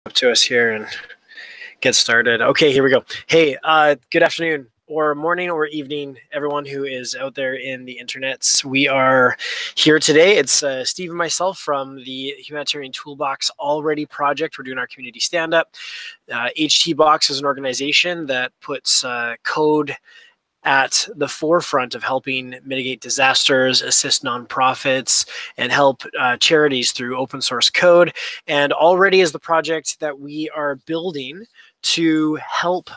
up to us here and get started. Okay, here we go. Hey, good afternoon or morning or evening, everyone who is out there in the internets. We are here today. It's Steve and myself from the Humanitarian Toolbox AllReady project. We're doing our community stand-up. HTBox is an organization that puts code at the forefront of helping mitigate disasters, assist nonprofits, and help charities through open source code. And AllReady is the project that we are building to help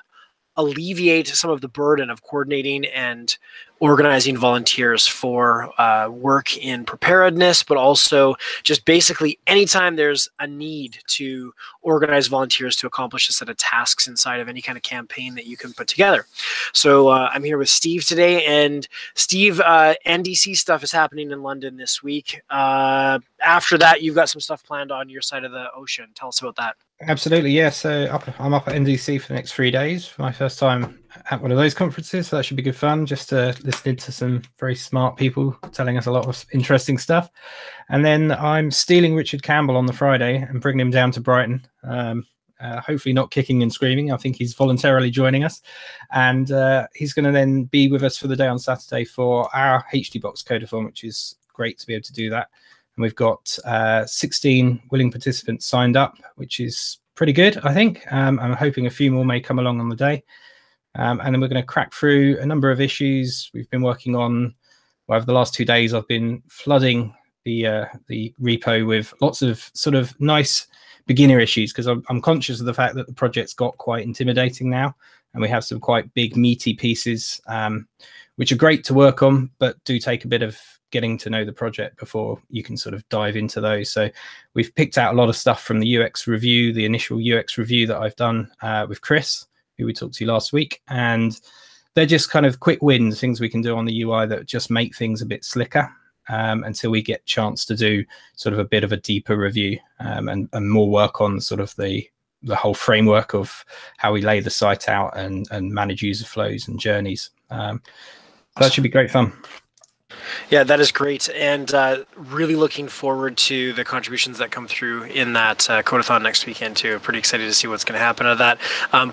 alleviate some of the burden of coordinating and organizing volunteers for work in preparedness, but also just basically anytime there's a need to organize volunteers to accomplish a set of tasks inside of any kind of campaign that you can put together. So I'm here with Steve today, and Steve, NDC stuff is happening in London this week. After that, you've got some stuff planned on your side of the ocean. Tell us about that. Absolutely, yeah. So I'm up at NDC for the next 3 days for my first time at one of those conferences. So that should be good fun, just listening to some very smart people telling us a lot of interesting stuff. And then I'm stealing Richard Campbell on the Friday and bringing him down to Brighton. Hopefully not kicking and screaming. I think he's voluntarily joining us. And he's going to then be with us for the day on Saturday for our HTBox Codeathon, which is great to be able to do that. And we've got 16 willing participants signed up, which is pretty good, I think. I'm hoping a few more may come along on the day. And then we're going to crack through a number of issues we've been working on. Well, over the last 2 days, I've been flooding the repo with lots of sort of nice beginner issues, because I'm conscious of the fact that the project's got quite intimidating now. And we have some quite big, meaty pieces, which are great to work on, but do take a bit of getting to know the project before you can sort of dive into those. So we've picked out a lot of stuff from the UX review, the initial UX review that I've done with Chris, who we talked to last week. And they're just kind of quick wins, things we can do on the UI that just make things a bit slicker until we get a chance to do sort of a bit of a deeper review and more work on sort of the whole framework of how we lay the site out and manage user flows and journeys. That should be great fun. Yeah, that is great, and really looking forward to the contributions that come through in that Codeathon next weekend too. Pretty excited to see what's going to happen out of that.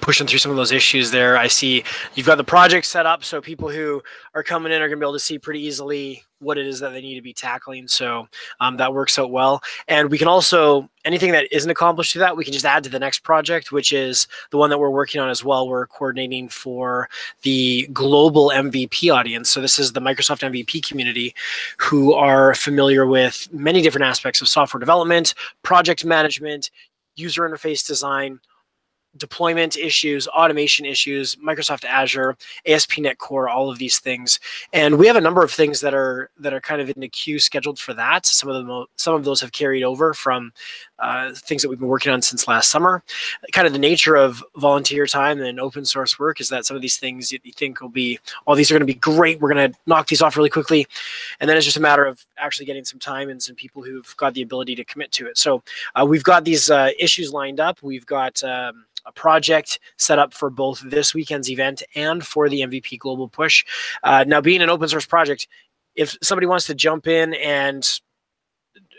Pushing through some of those issues there. I see you've got the project set up, so people who are coming in are going to be able to see pretty easily what it is that they need to be tackling. So that works out well. And we can also, anything that isn't accomplished through that, we can just add to the next project, which is the one that we're working on as well. We're coordinating for the global MVP audience. So this is the Microsoft MVP community, who are familiar with many different aspects of software development, project management, user interface design, deployment issues, automation issues, Microsoft Azure, ASP.NET Core, all of these things. And we have a number of things that are kind of in the queue scheduled for that. Some of those have carried over from things that we've been working on since last summer. Kind of the nature of volunteer time and open source work is that some of these things you think will be, all these are going to be great, we're going to knock these off really quickly. And then it's just a matter of actually getting some time and some people who've got the ability to commit to it. So we've got these issues lined up. We've got a project set up for both this weekend's event and for the MVP Global Push. Now, being an open source project, if somebody wants to jump in and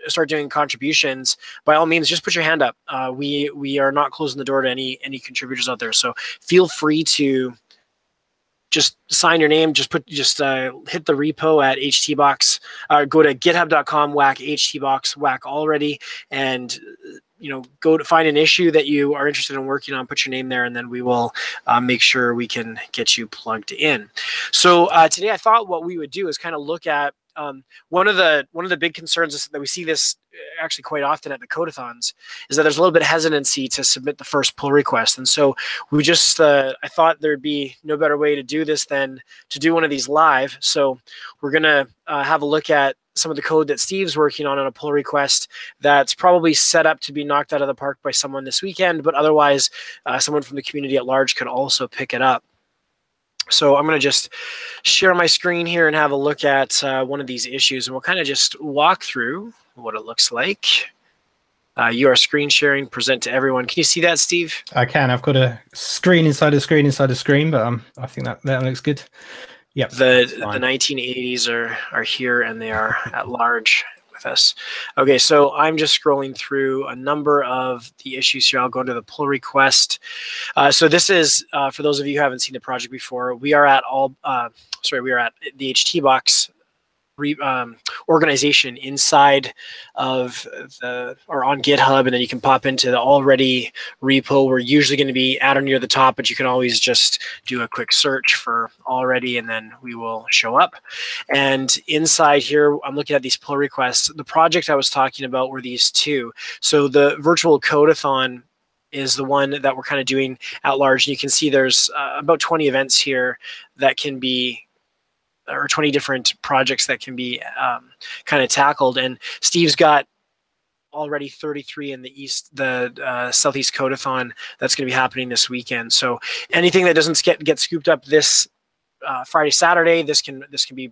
start doing contributions, by all means, just put your hand up. We are not closing the door to any contributors out there. So feel free to just sign your name, just hit the repo at HTBox, go to github.com, whack HTBox, whack AllReady, and go to find an issue that you are interested in working on, put your name there, and then we will make sure we can get you plugged in. So today I thought what we would do is kind of look at one of the big concerns is that we see this actually quite often at the Codeathons, is that there's a little bit of hesitancy to submit the first pull request. And so we just, I thought there'd be no better way to do this than to do one of these live. So we're going to have a look at some of the code that Steve's working on a pull request that's probably set up to be knocked out of the park by someone this weekend, but otherwise someone from the community at large could also pick it up. So I'm going to just share my screen here and have a look at one of these issues, and we'll kind of just walk through what it looks like. You are screen sharing, present to everyone. Can you see that, Steve? I can. I've got a screen inside a screen inside a screen, but I think that looks good. Yep. The 1980s are here, and they are at large with us. Okay, so I'm just scrolling through a number of the issues here. I'll go into the pull request. So this is, for those of you who haven't seen the project before, we are at the HTBox organization inside of or on GitHub, and then you can pop into the AllReady repo. We're usually going to be at or near the top, but you can always just do a quick search for AllReady, and then we will show up. And inside here, I'm looking at these pull requests. The project I was talking about were these two. So the virtual codeathon is the one that we're kind of doing at large. And you can see there's about 20 events here that can be, or 20 different projects that can be kind of tackled. And Steve's got already 33 in the Southeast Codeathon that's going to be happening this weekend. So anything that doesn't get scooped up this Friday, Saturday, this can be,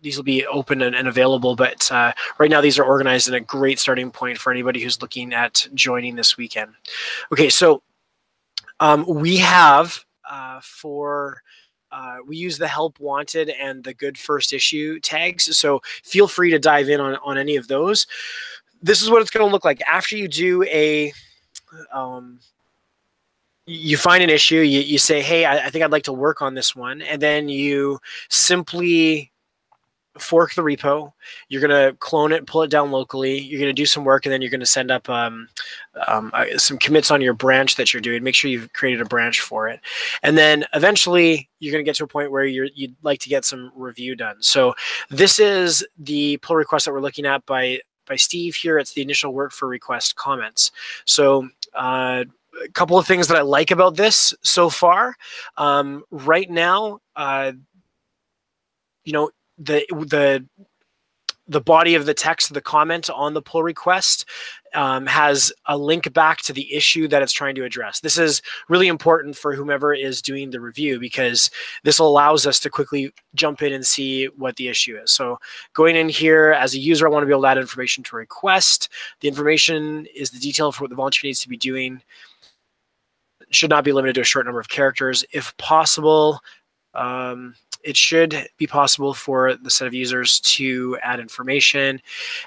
these will be open and available. But right now, these are organized in a great starting point for anybody who's looking at joining this weekend. Okay, so we have we use the help wanted and the good first issue tags. So feel free to dive in on any of those. This is what it's going to look like after you do you find an issue, you say, hey, I think I'd like to work on this one. And then you simply fork the repo. You're going to clone it, pull it down locally. You're going to do some work, and then you're going to send up some commits on your branch that you're doing. Make sure you've created a branch for it. And then eventually you're going to get to a point where you'd like to get some review done. So this is the pull request that we're looking at by Steve here. It's the initial work for request comments. So a couple of things that I like about this so far. Right now, the body of the text of the comment on the pull request has a link back to the issue that it's trying to address. This is really important for whomever is doing the review, because this allows us to quickly jump in and see what the issue is. So going in here as a user, I want to be able to add information to a request. The information is the detail for what the volunteer needs to be doing. It should not be limited to a short number of characters. If possible, it should be possible for the set of users to add information.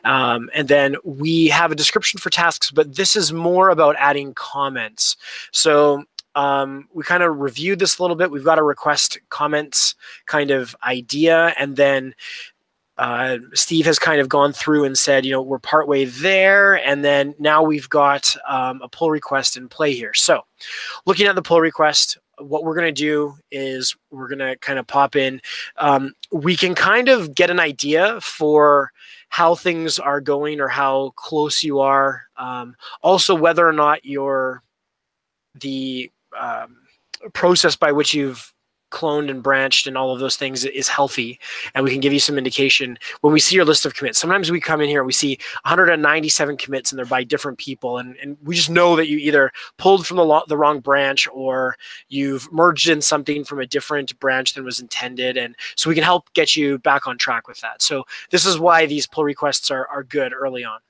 And then we have a description for tasks, but this is more about adding comments. So we kind of reviewed this a little bit. We've got a request comments kind of idea. And then Steve has kind of gone through and said, we're partway there. And then now we've got a pull request in play here. So looking at the pull request, what we're going to do is we're going to kind of pop in. We can kind of get an idea for how things are going or how close you are. Also, whether or not the process by which you've cloned and branched and all of those things is healthy, and we can give you some indication when we see your list of commits. Sometimes we come in here, we see 197 commits and they're by different people, and we just know that you either pulled from the wrong branch or you've merged in something from a different branch than was intended, and so we can help get you back on track with that. So this is why these pull requests are good early on.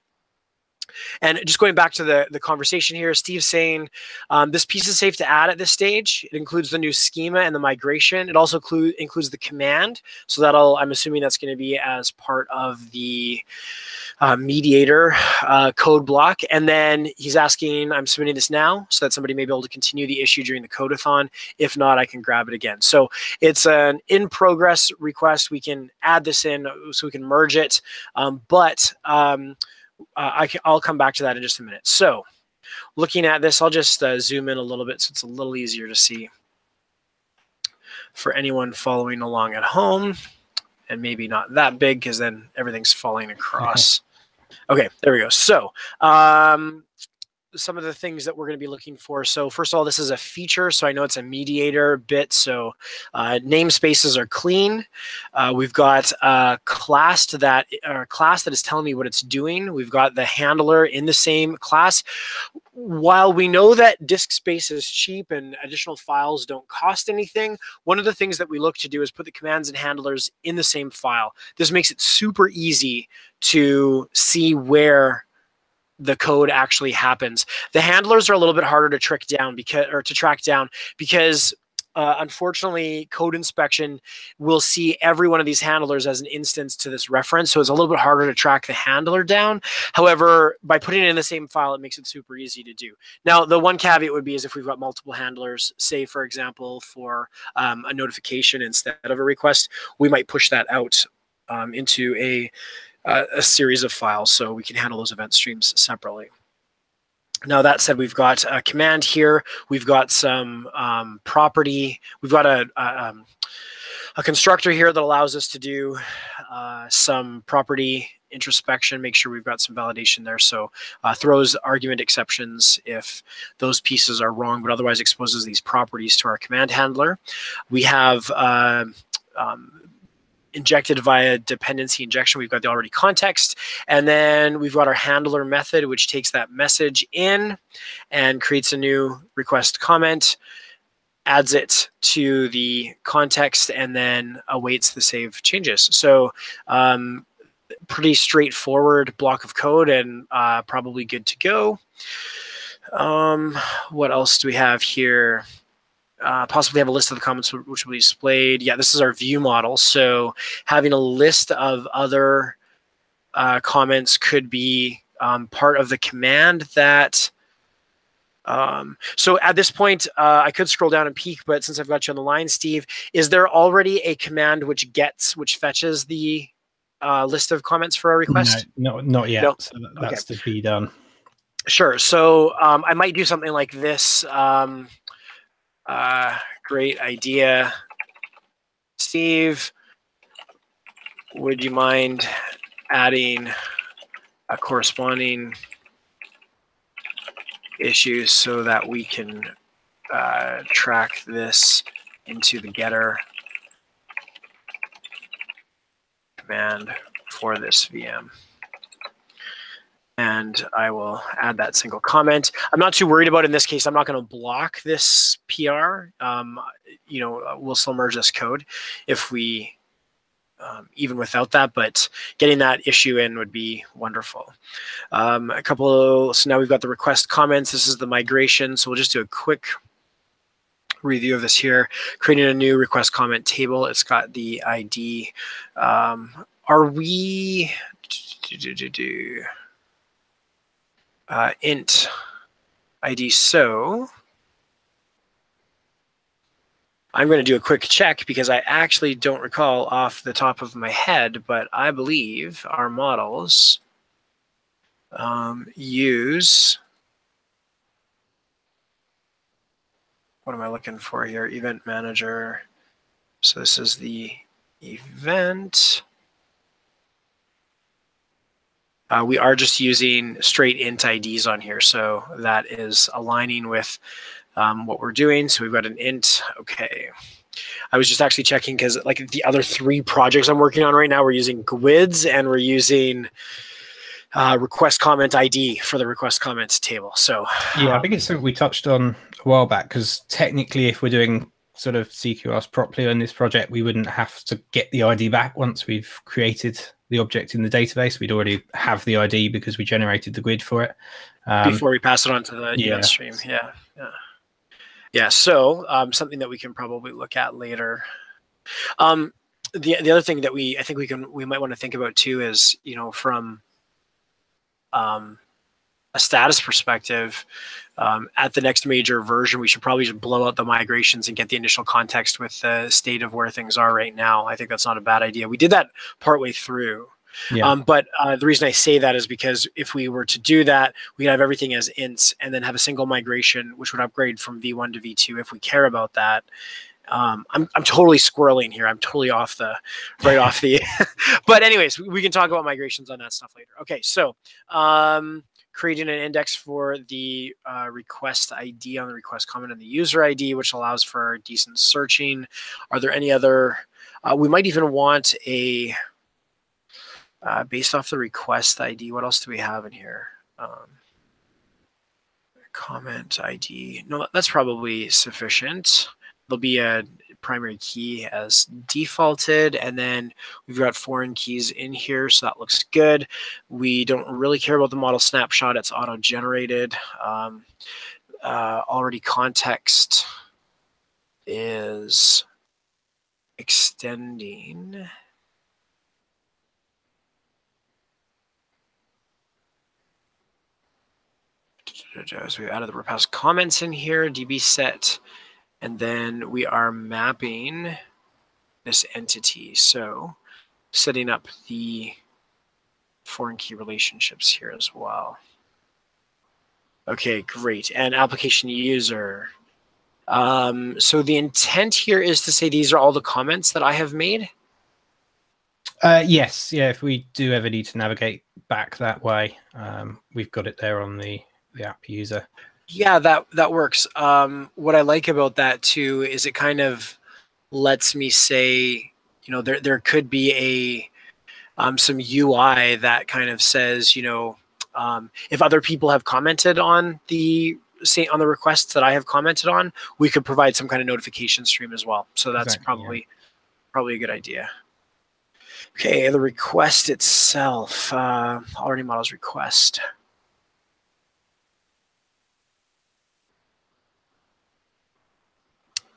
And just going back to the conversation here, Steve's saying this piece is safe to add at this stage. It includes the new schema and the migration. It also includes the command. So I'm assuming that's going to be as part of the mediator code block. And then he's asking, I'm submitting this now so that somebody may be able to continue the issue during the codeathon. If not, I can grab it again. So it's an in-progress request. We can add this in so we can merge it. I'll come back to that in just a minute. So looking at this, I'll just zoom in a little bit so it's a little easier to see for anyone following along at home, and maybe not that big because then everything's falling across. Okay, there we go. So some of the things that we're going to be looking for. So first of all, this is a feature. So I know it's a mediator bit. So namespaces are clean. We've got a class that is telling me what it's doing. We've got the handler in the same class. While we know that disk space is cheap and additional files don't cost anything, one of the things that we look to do is put the commands and handlers in the same file. This makes it super easy to see where the code actually happens. The handlers are a little bit harder to track down because unfortunately, code inspection will see every one of these handlers as an instance to this reference. So it's a little bit harder to track the handler down. However, by putting it in the same file, it makes it super easy to do. Now, the one caveat would be is if we've got multiple handlers, say, for example, for a notification instead of a request, we might push that out into a series of files so we can handle those event streams separately. Now, that said, we've got a command here. We've got some property. We've got a constructor here that allows us to do some property introspection, make sure we've got some validation there. So throws argument exceptions if those pieces are wrong, but otherwise exposes these properties to our command handler. We have injected via dependency injection. We've got the already context, and then we've got our handler method, which takes that message in and creates a new request comment, adds it to the context, and then awaits the save changes. So pretty straightforward block of code and probably good to go. What else do we have here? Possibly have a list of the comments which will be displayed. Yeah, this is our view model. So having a list of other comments could be part of the command that. So at this point, I could scroll down and peek, but since I've got you on the line, Steve, is there already a command which fetches the list of comments for a request? No, not yet. No. So that's to be done. Sure. So I might do something like this. Great idea, Steve. Would you mind adding a corresponding issue so that we can track this into the getter command for this VM? And I will add that single comment. I'm not too worried about it in this case. I'm not going to block this PR. We'll still merge this code if we, even without that, but getting that issue in would be wonderful. So now we've got the request comments. This is the migration. So we'll just do a quick review of this here. Creating a new request comment table. It's got the ID. Are we int ID? So I'm going to do a quick check because I actually don't recall off the top of my head, but I believe our models use, what am I looking for here? Event manager. So this is the event. We are just using straight int IDs on here, so that is aligning with what we're doing. So we've got an int. Okay. I was just actually checking because like the other 3 projects I'm working on right now, we're using GWIDs and we're using request comment ID for the request comments table. So yeah, I think it's something we touched on a while back, because technically if we're doing sort of CQRs properly on this project, we wouldn't have to get the ID back once we've created the object in the database. We'd already have the ID because we generated the GWID for it. Before we pass it on to the event stream. Yeah. So something that we can probably look at later. The other thing that I think we might want to think about too is, from a status perspective, at the next major version, we should probably just blow out the migrations and get the initial context with the state of where things are right now. I think that's not a bad idea. We did that partway through. Yeah. But the reason I say that is because if we were to do that, we'd have everything as ints and then have a single migration, which would upgrade from V1 to V2 if we care about that. I'm totally squirreling here. I'm totally off the. But anyways, we can talk about migrations on that stuff later. Okay, so creating an index for the request ID on the request comment and the user ID, which allows for decent searching. Are there any other? We might even want a based off the request ID. What else do we have in here? Comment ID. No, that's probably sufficient. There'll be a primary key as defaulted, and then we've got foreign keys in here, so that looks good. We don't really care about the model snapshot. It's auto-generated. Already context. is extending so we added the repass comments in here, db set, and then we are mapping this entity. So setting up the foreign key relationships here as well. Okay, great. And application user. So the intent here is to say these are all the comments that I have made. Yes, yeah. If we do ever need to navigate back that way, we've got it there on the app user. Yeah, that works. What I like about that too is it kind of lets me say, there could be some UI that kind of says, if other people have commented on the requests that I have commented on, we could provide some kind of notification stream as well. So that's exactly, probably a good idea. Okay, the request itself, AllReady models request.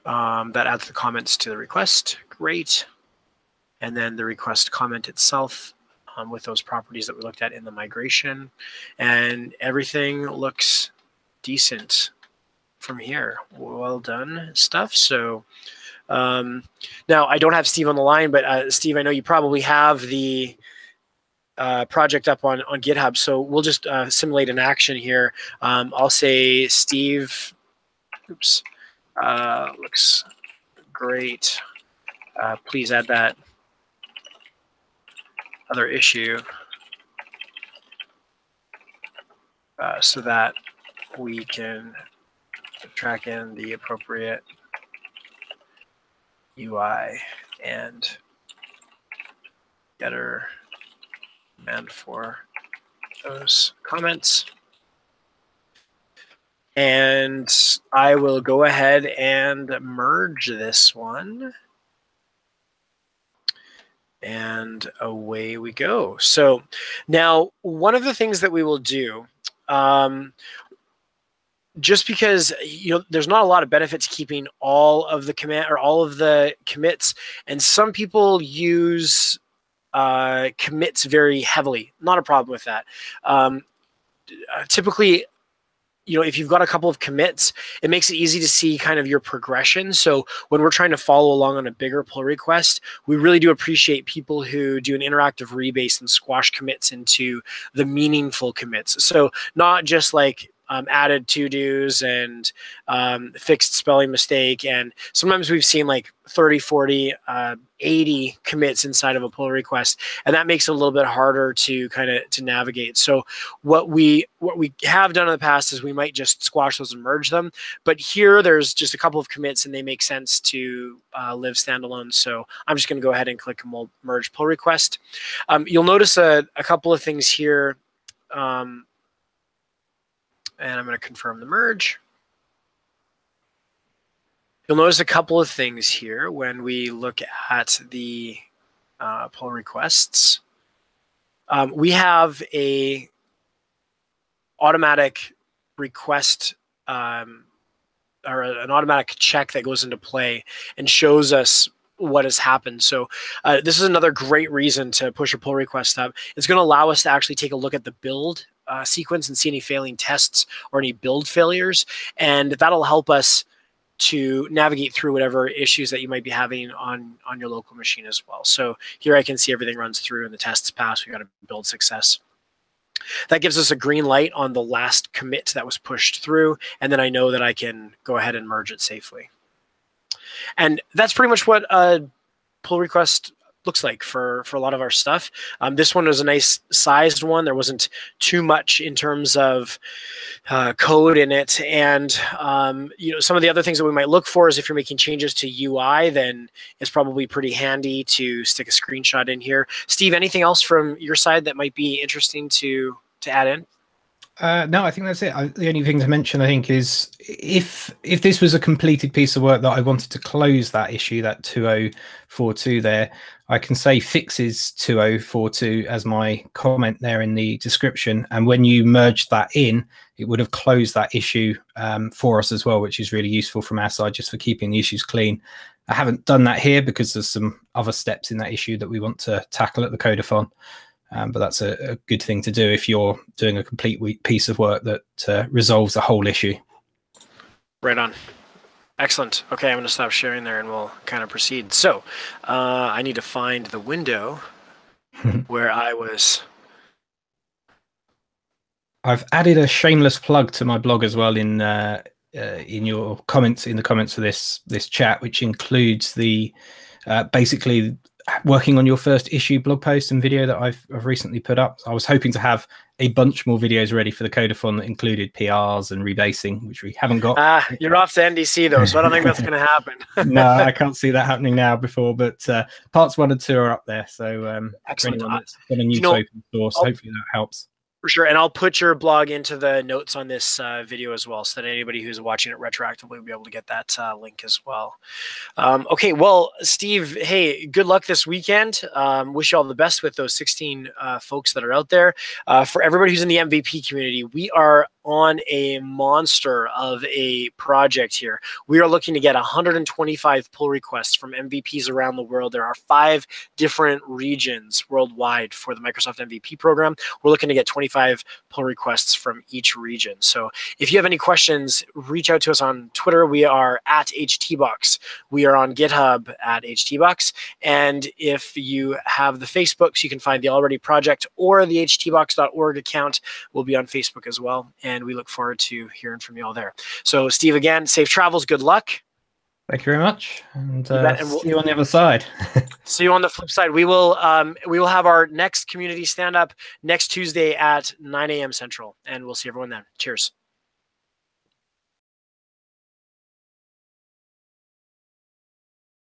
That adds the comments to the request. Great. And then the request comment itself with those properties that we looked at in the migration. And everything looks decent from here. Well done stuff. So now I don't have Steve on the line, but Steve, I know you probably have the project up on GitHub. So we'll just simulate an action here. I'll say, Steve, oops, looks great. Please add that other issue so that we can track in the appropriate UI and getter command for those comments. And I will go ahead and merge this one. And away we go. So now one of the things that we will do, just because there's not a lot of benefit to keeping all of the command or all of the commits, and some people use commits very heavily. Not a problem with that. Typically, if you've got a couple of commits, it makes it easy to see kind of your progression. So when we're trying to follow along on a bigger pull request, we really do appreciate people who do an interactive rebase and squash commits into the meaningful commits. So not just like added to-dos and fixed spelling mistake. And sometimes we've seen like 30, 40, 80 commits inside of a pull request. And that makes it a little bit harder to kind of to navigate. So what we have done in the past is we might just squash those and merge them. But here there's just a couple of commits and they make sense to live standalone. So I'm just going to go ahead and click merge pull request. You'll notice a couple of things here. And I'm going to confirm the merge. You'll notice a couple of things here when we look at the pull requests. We have a automatic request or an automatic check that goes into play and shows us what has happened. So this is another great reason to push a pull request up. It's going to allow us to actually take a look at the build sequence and see any failing tests or any build failures. And that'll help us to navigate through whatever issues that you might be having on your local machine as well. So here I can see everything runs through and the tests pass. We got a build success. That gives us a green light on the last commit that was pushed through. And then I know that I can go ahead and merge it safely. And that's pretty much what a pull request looks like for a lot of our stuff. This one was a nice sized one. There wasn't too much in terms of code in it. And some of the other things that we might look for is if you're making changes to UI, then it's probably pretty handy to stick a screenshot in here. Steve, anything else from your side that might be interesting to add in? No, I think that's it. The only thing to mention, I think, is if this was a completed piece of work that I wanted to close that issue, that 2042 there, I can say fixes 2042 as my comment there in the description. And when you merge that in, it would have closed that issue for us as well, which is really useful from our side, just for keeping the issues clean. I haven't done that here because there's some other steps in that issue that we want to tackle at the Codathon. But that's a good thing to do if you're doing a complete piece of work that resolves the whole issue. Right on. Excellent. Okay, I'm going to stop sharing there and we'll kind of proceed. So I need to find the window where I was. I've added a shameless plug to my blog as well in your comments, in the comments for this chat, which includes the basically working on your first issue blog post and video that I've recently put up. I was hoping to have a bunch more videos ready for the Codathon that included PRs and rebasing, which we haven't got. You're off to NDC though, so I don't think that's going to happen. No, I can't see that happening now before, but parts 1 and 2 are up there. So excellent. For anyone that's got a new to open source, hopefully that helps. For sure, and I'll put your blog into the notes on this video as well, so that anybody who's watching it retroactively will be able to get that link as well. Okay, well, Steve, hey, good luck this weekend. Wish you all the best with those 16 folks that are out there. For everybody who's in the MVP community, we are on a monster of a project here. We are looking to get 125 pull requests from MVPs around the world. There are 5 different regions worldwide for the Microsoft MVP program. We're looking to get 25 pull requests from each region. So if you have any questions, reach out to us on Twitter. We are at HTBox. We are on GitHub at HTBox. And if you have the Facebooks, you can find the AllReady project or the htbox.org account will be on Facebook as well. And we look forward to hearing from you all there. So Steve, again, safe travels. Good luck. Thank you very much. And see you on the other side. See you on the flip side. We will have our next community stand-up next Tuesday at 9 a.m. Central, and we'll see everyone then. Cheers.